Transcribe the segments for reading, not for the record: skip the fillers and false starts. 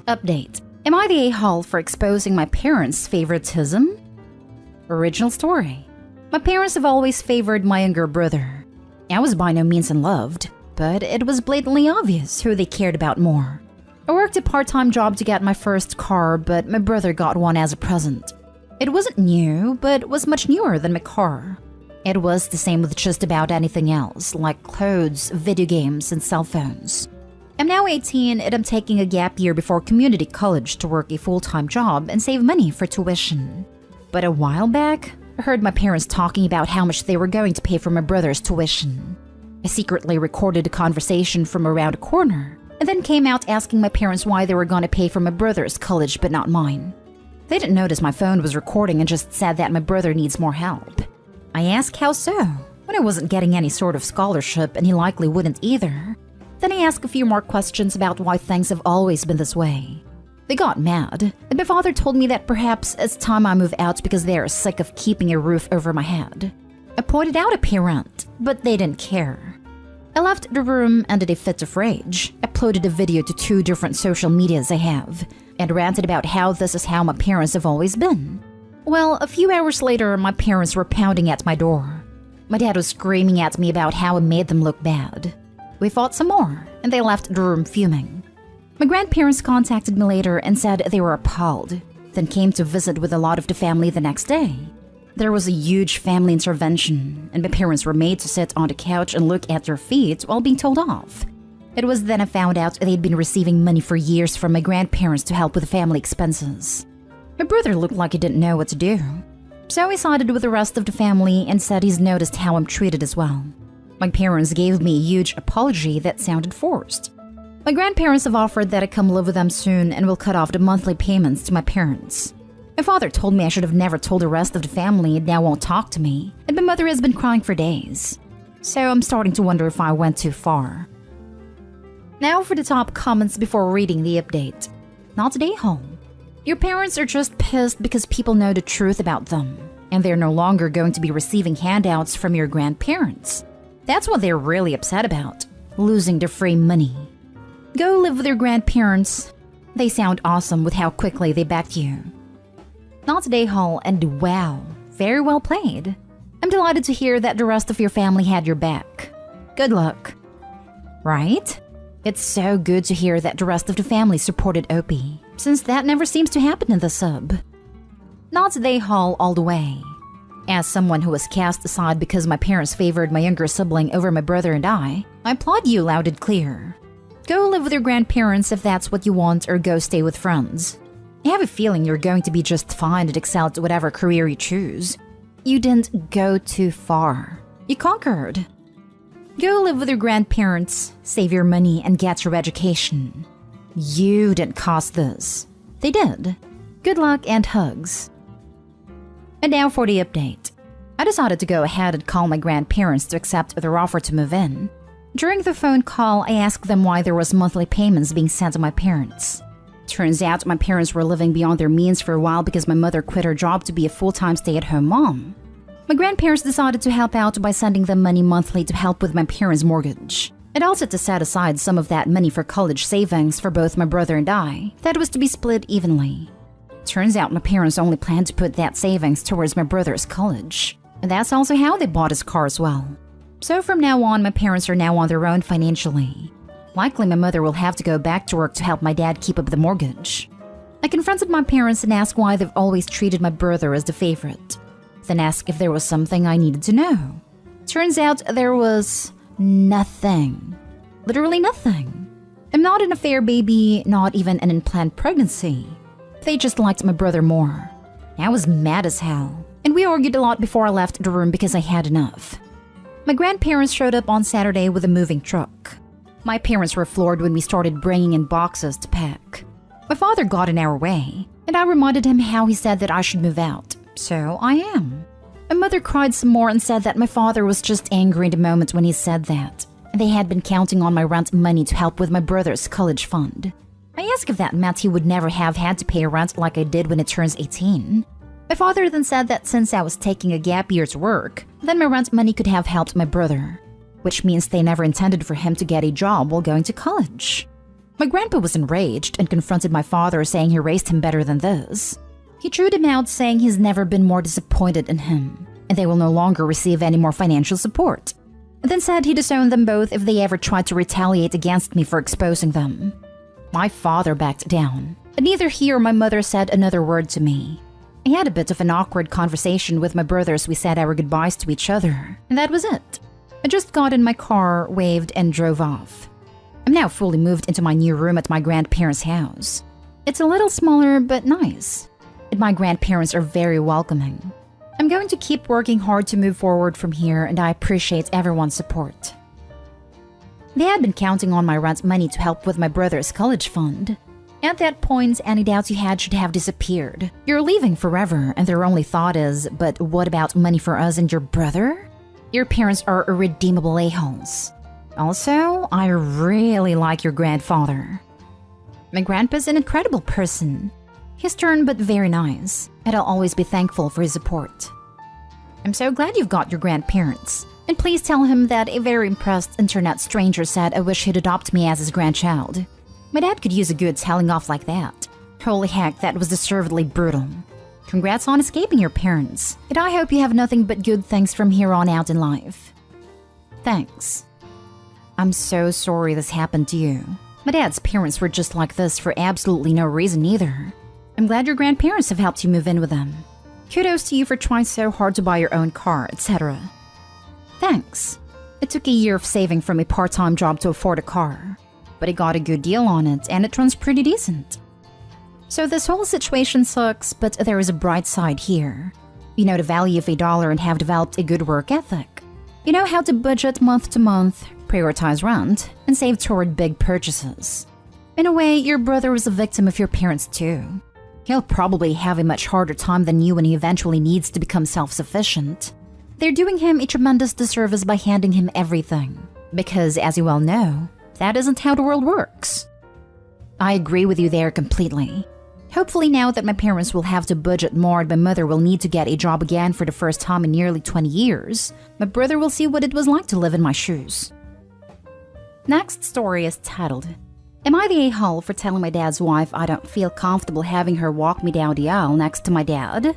Update. Am I the a-hole for exposing my parents' favoritism? Original story. My parents have always favored my younger brother. I was by no means in love, but it was blatantly obvious who they cared about more. I worked a part-time job to get my first car, but my brother got one as a present. It wasn't new, but was much newer than my car. It was the same with just about anything else, like clothes, video games, and cell phones. I'm now 18 and I'm taking a gap year before community college to work a full-time job and save money for tuition. But a while back, I heard my parents talking about how much they were going to pay for my brother's tuition. I secretly recorded a conversation from around a corner, and then came out asking my parents why they were going to pay for my brother's college but not mine. They didn't notice my phone was recording and just said that my brother needs more help. I asked how so, when I wasn't getting any sort of scholarship and he likely wouldn't either. Then I asked a few more questions about why things have always been this way. They got mad, and my father told me that perhaps it's time I move out because they are sick of keeping a roof over my head. I pointed out a parent, but they didn't care. I left the room and in a fit of rage, uploaded a video to 2 different social medias I have, and ranted about how this is how my parents have always been. Well, a few hours later, my parents were pounding at my door. My dad was screaming at me about how I made them look bad. We fought some more, and they left the room fuming. My grandparents contacted me later and said they were appalled, then came to visit with a lot of the family the next day. There was a huge family intervention, and my parents were made to sit on the couch and look at their feet while being told off. It was then I found out they'd been receiving money for years from my grandparents to help with family expenses. My brother looked like he didn't know what to do, so he sided with the rest of the family and said he's noticed how I'm treated as well. My parents gave me a huge apology that sounded forced. My grandparents have offered that I come live with them soon and will cut off the monthly payments to my parents. My father told me I should have never told the rest of the family and now won't talk to me, and my mother has been crying for days. So I'm starting to wonder if I went too far. Now for the top comments before reading the update. Not today, home. Your parents are just pissed because people know the truth about them, and they're no longer going to be receiving handouts from your grandparents. That's what they're really upset about, losing their free money. Go live with your grandparents. They sound awesome with how quickly they backed you. Not today, Hall, and wow, very well played. I'm delighted to hear that the rest of your family had your back. Good luck. Right? It's so good to hear that the rest of the family supported Opie, since that never seems to happen in the sub. Not today, Hall, all the way. As someone who was cast aside because my parents favored my younger sibling over my brother and I applaud you loud and clear. Go live with your grandparents if that's what you want, or go stay with friends. I have a feeling you're going to be just fine and excel at whatever career you choose. You didn't go too far. You conquered. Go live with your grandparents, save your money, and get your education. You didn't cause this. They did. Good luck and hugs. And now for the update. I decided to go ahead and call my grandparents to accept their offer to move in. During the phone call, I asked them why there was monthly payments being sent to my parents. Turns out my parents were living beyond their means for a while because my mother quit her job to be a full-time stay-at-home mom. My grandparents decided to help out by sending them money monthly to help with my parents' mortgage, and also to set aside some of that money for college savings for both my brother and I that was to be split evenly. Turns out my parents only planned to put that savings towards my brother's college, and that's also how they bought his car as well. So from now on, my parents are now on their own financially. Likely my mother will have to go back to work to help my dad keep up the mortgage. I confronted my parents and asked why they've always treated my brother as the favorite, then asked if there was something I needed to know. Turns out there was nothing. Literally nothing. I'm not an affair baby, not even an unplanned pregnancy. They just liked my brother more. I was mad as hell, and we argued a lot before I left the room because I had enough. My grandparents showed up on Saturday with a moving truck. My parents were floored when we started bringing in boxes to pack. My father got in our way, and I reminded him how he said that I should move out, so I am. My mother cried some more and said that my father was just angry in the moment when he said that, and they had been counting on my rent money to help with my brother's college fund. I asked if that meant he would never have had to pay rent like I did when it turns 18. My father then said that since I was taking a gap year to work, then my rent money could have helped my brother, which means they never intended for him to get a job while going to college. My grandpa was enraged and confronted my father, saying he raised him better than this. He chewed him out, saying he's never been more disappointed in him, and they will no longer receive any more financial support. And then said he disowned them both if they ever tried to retaliate against me for exposing them. My father backed down, and neither he or my mother said another word to me. I had a bit of an awkward conversation with my brothers. We said our goodbyes to each other, and that was it. I just got in my car, waved, and drove off. I'm now fully moved into my new room at my grandparents' house. It's a little smaller, but nice. And my grandparents are very welcoming. I'm going to keep working hard to move forward from here, and I appreciate everyone's support. They had been counting on my rent money to help with my brother's college fund. At that point, any doubts you had should have disappeared. You're leaving forever, and their only thought is, but what about money for us and your brother? Your parents are irredeemable a-holes. Also, I really like your grandfather. My grandpa's an incredible person. He's stern but very nice, and I'll always be thankful for his support. I'm so glad you've got your grandparents, and please tell him that a very impressed internet stranger said I wish he'd adopt me as his grandchild. My dad could use a good telling off like that. Holy heck, that was deservedly brutal. Congrats on escaping your parents, and I hope you have nothing but good things from here on out in life. Thanks. I'm so sorry this happened to you. My dad's parents were just like this for absolutely no reason either. I'm glad your grandparents have helped you move in with them. Kudos to you for trying so hard to buy your own car, etc. Thanks. It took a year of saving from a part-time job to afford a car, but I got a good deal on it and it runs pretty decent. So this whole situation sucks, but there is a bright side here. You know the value of $1 and have developed a good work ethic. You know how to budget month to month, prioritize rent, and save toward big purchases. In a way, your brother was a victim of your parents too. He'll probably have a much harder time than you when he eventually needs to become self-sufficient. They're doing him a tremendous disservice by handing him everything, because as you well know, that isn't how the world works. I agree with you there completely. Hopefully now that my parents will have to budget more and my mother will need to get a job again for the first time in nearly 20 years, my brother will see what it was like to live in my shoes. Next story is titled, Am I the a-hole for telling my dad's wife I don't feel comfortable having her walk me down the aisle next to my dad?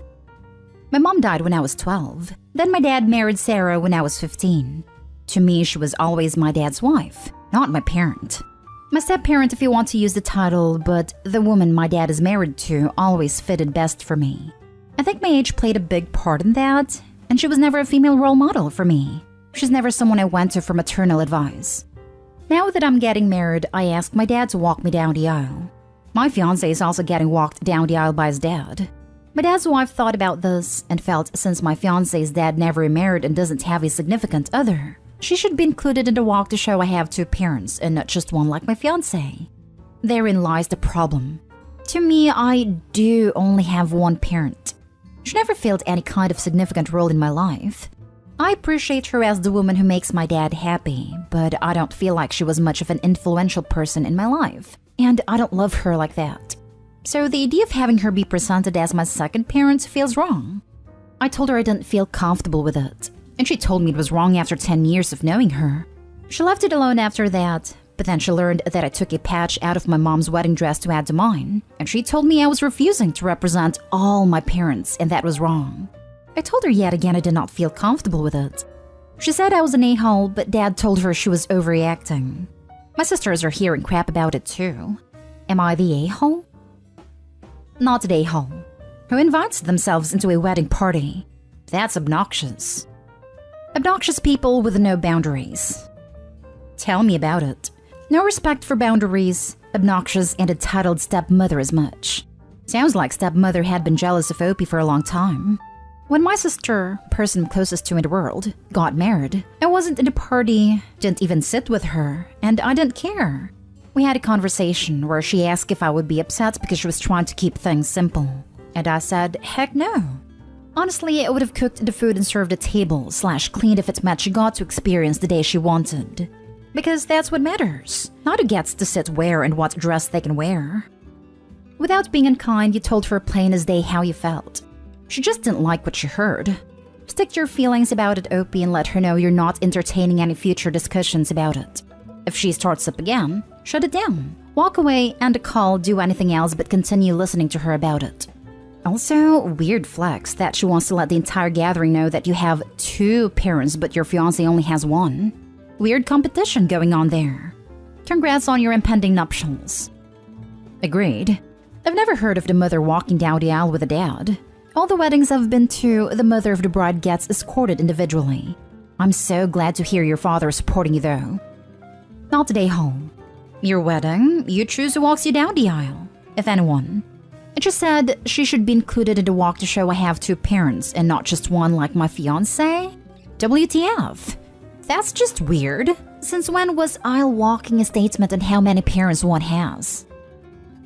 My mom died when I was 12. Then my dad married Sarah when I was 15. To me, she was always my dad's wife, not my parent. My step-parent if you want to use the title, but the woman my dad is married to always fitted best for me. I think my age played a big part in that, and she was never a female role model for me. She's never someone I went to for maternal advice. Now that I'm getting married, I asked my dad to walk me down the aisle. My fiancé is also getting walked down the aisle by his dad. My dad's wife thought about this and felt since my fiancé's dad never remarried and doesn't have a significant other, she should be included in the walk to show I have two parents and not just one like my fiancé. Therein lies the problem. To me, I do only have one parent. She never filled any kind of significant role in my life. I appreciate her as the woman who makes my dad happy, but I don't feel like she was much of an influential person in my life, and I don't love her like that. So the idea of having her be presented as my second parent feels wrong. I told her I didn't feel comfortable with it, and she told me it was wrong after 10 years of knowing her. She left it alone after that, but then she learned that I took a patch out of my mom's wedding dress to add to mine, and she told me I was refusing to represent all my parents, and that was wrong. I told her yet again I did not feel comfortable with it. She said I was an a-hole, but Dad told her she was overreacting. My sisters are hearing crap about it too. Am I the a-hole? Not the a-hole. Who invites themselves into a wedding party? That's obnoxious. Obnoxious people with no boundaries. Tell me about it. No respect for boundaries, obnoxious and entitled stepmother as much. Sounds like stepmother had been jealous of Opie for a long time. When my sister, person closest to me in the world, got married, I wasn't in the party, didn't even sit with her, and I didn't care. We had a conversation where she asked if I would be upset because she was trying to keep things simple. And I said, heck no. Honestly, I would have cooked the food and served the table / cleaned if it meant she got to experience the day she wanted. Because that's what matters, not who gets to sit where and what dress they can wear. Without being unkind, you told her plain as day how you felt. She just didn't like what she heard. Stick to your feelings about it, Opie, and let her know you're not entertaining any future discussions about it. If she starts up again, shut it down. walk away and call, do anything else but continue listening to her about it. Also, weird flex that she wants to let the entire gathering know that you have 2 parents but your fiancé only has 1. Weird competition going on there. Congrats on your impending nuptials. Agreed. I've never heard of the mother walking down the aisle with the dad. All the weddings I've been to, the mother of the bride gets escorted individually. I'm so glad to hear your father is supporting you though. Not today home. Your wedding, you choose who walks you down the aisle, if anyone. It just said she should be included in the walk to show I have 2 parents and not just 1 like my fiancé? WTF? That's just weird. Since when was aisle walking a statement on how many parents one has?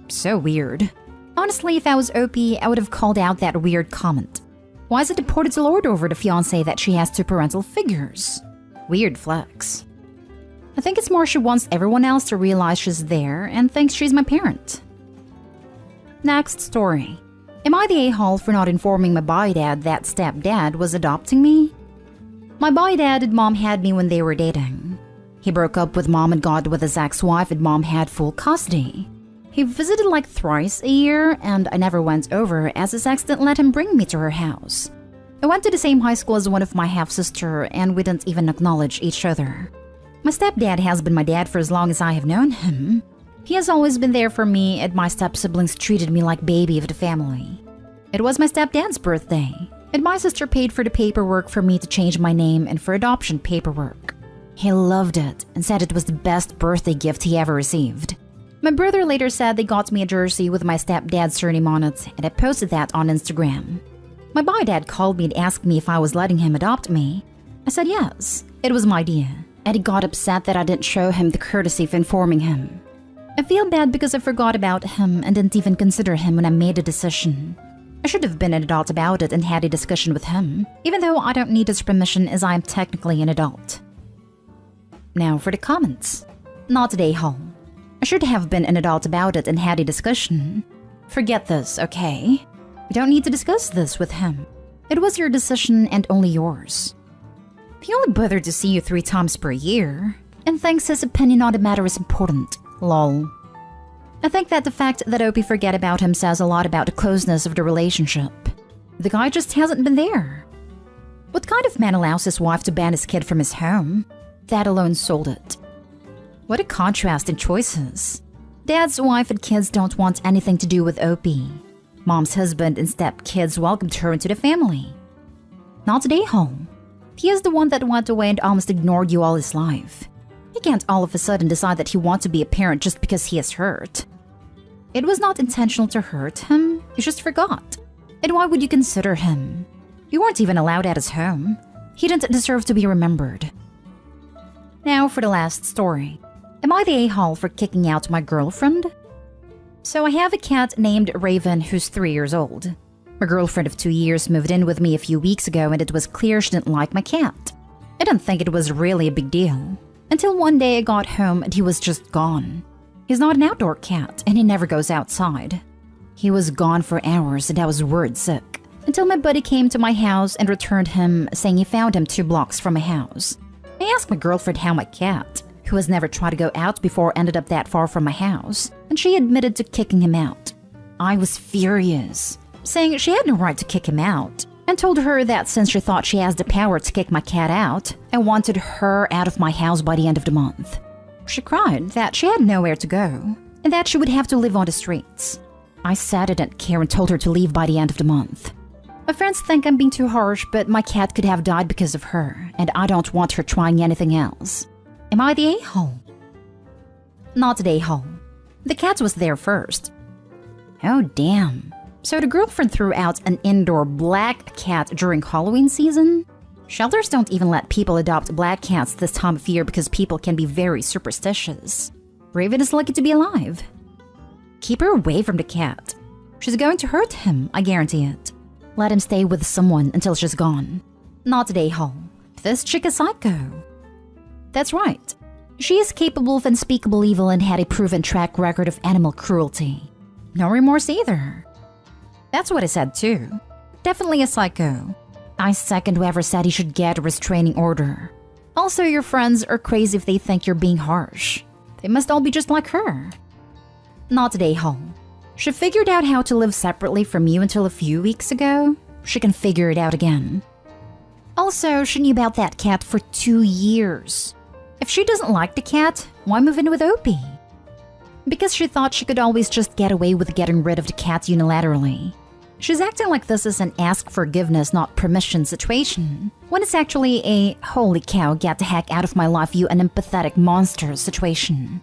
So weird. Honestly, if I was OP, I would have called out that weird comment. Why is it important to lord over the fiancé that she has 2 parental figures? Weird flex. I think it's more she wants everyone else to realize she's there and thinks she's my parent. Next story. Am I the a-hole for not informing my boy dad that stepdad was adopting me? My boy dad and mom had me when they were dating. He broke up with mom and got with his ex-wife and mom had full custody. He visited like thrice a year and I never went over as his ex didn't let him bring me to her house. I went to the same high school as one of my half-sister and we didn't even acknowledge each other. My stepdad has been my dad for as long as I have known him. He has always been there for me and my step-siblings treated me like baby of the family. It was my stepdad's birthday and my sister paid for the paperwork for me to change my name and for adoption paperwork. He loved it and said it was the best birthday gift he ever received. My brother later said they got me a jersey with my stepdad's surname on it and I posted that on Instagram. My boy dad called me and asked me if I was letting him adopt me. I said yes, it was my idea, and he got upset that I didn't show him the courtesy of informing him. I feel bad because I forgot about him and didn't even consider him when I made a decision. I should have been an adult about it and had a discussion with him, even though I don't need his permission as I am technically an adult. Now for the comments. Not today, home. I should have been an adult about it and had a discussion. Forget this, okay? You don't need to discuss this with him. It was your decision and only yours. He only bothered to see you 3 times per year and thinks his opinion on the matter is important. Lol. I think that the fact that Opie forget about him says a lot about the closeness of the relationship. The guy just hasn't been there. What kind of man allows his wife to ban his kid from his home? That alone sold it. What a contrast in choices. Dad's wife and kids don't want anything to do with Opie. Mom's husband and step-kids welcomed her into the family. Not today, home. He is the one that went away and almost ignored you all his life. He can't all of a sudden decide that he wants to be a parent just because he is hurt. It was not intentional to hurt him, you just forgot. And why would you consider him? You weren't even allowed at his home. He didn't deserve to be remembered. Now for the last story. Am I the a-hole for kicking out my girlfriend? So I have a cat named Raven who's 3 years old. My girlfriend of 2 years moved in with me a few weeks ago and it was clear she didn't like my cat. I didn't think it was really a big deal. Until one day I got home and he was just gone. He's not an outdoor cat and he never goes outside. He was gone for hours and I was worried sick. Until my buddy came to my house and returned him saying he found him 2 blocks from my house. I asked my girlfriend how my cat, who has never tried to go out before, ended up that far from my house, and she admitted to kicking him out. I was furious, saying she had no right to kick him out, and told her that since she thought she has the power to kick my cat out, I wanted her out of my house by the end of the month. She cried that she had nowhere to go, and that she would have to live on the streets. I said I didn't care and told her to leave by the end of the month. My friends think I'm being too harsh, but my cat could have died because of her, and I don't want her trying anything else. Am I the a-hole? Not the a-hole. The cat was there first. Oh damn. So the girlfriend threw out an indoor black cat during Halloween season? Shelters don't even let people adopt black cats this time of year because people can be very superstitious. Raven is lucky to be alive. Keep her away from the cat. She's going to hurt him, I guarantee it. Let him stay with someone until she's gone. Not the a-hole. This chick is psycho. That's right. She is capable of unspeakable evil and had a proven track record of animal cruelty. No remorse either. That's what I said too. Definitely a psycho. I second whoever said he should get a restraining order. Also, your friends are crazy if they think you're being harsh. They must all be just like her. Not today, home. She figured out how to live separately from you until a few weeks ago. She can figure it out again. Also, she knew about that cat for 2 years. If she doesn't like the cat, why move in with Opie? Because she thought she could always just get away with getting rid of the cat unilaterally. She's acting like this is an ask forgiveness, not permission situation, when it's actually a holy cow, get the heck out of my life, you unempathetic monster situation.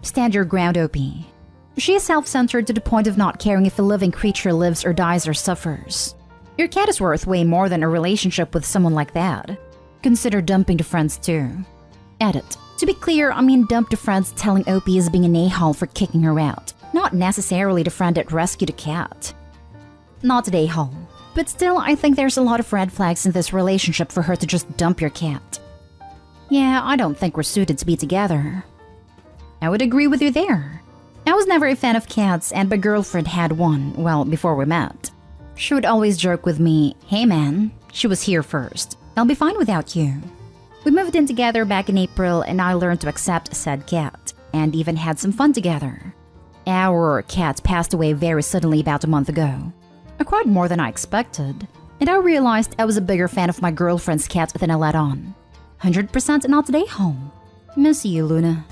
Stand your ground, Opie. She is self-centered to the point of not caring if a living creature lives or dies or suffers. Your cat is worth way more than a relationship with someone like that. Consider dumping the friends too. Edit. To be clear, I mean dump the friends telling Opie is being an a-hole for kicking her out, not necessarily the friend that rescued the cat. Not today, hole. But still, I think there's a lot of red flags in this relationship for her to just dump your cat. Yeah, I don't think we're suited to be together. I would agree with you there. I was never a fan of cats, and my girlfriend had one, well, before we met. She would always joke with me, hey man, she was here first. I'll be fine without you. We moved in together back in April, and I learned to accept said cat, and even had some fun together. Our cat passed away very suddenly about a month ago. I cried more than I expected, and I realized I was a bigger fan of my girlfriend's cat than I let on. 100% not today, home. Miss you, Luna.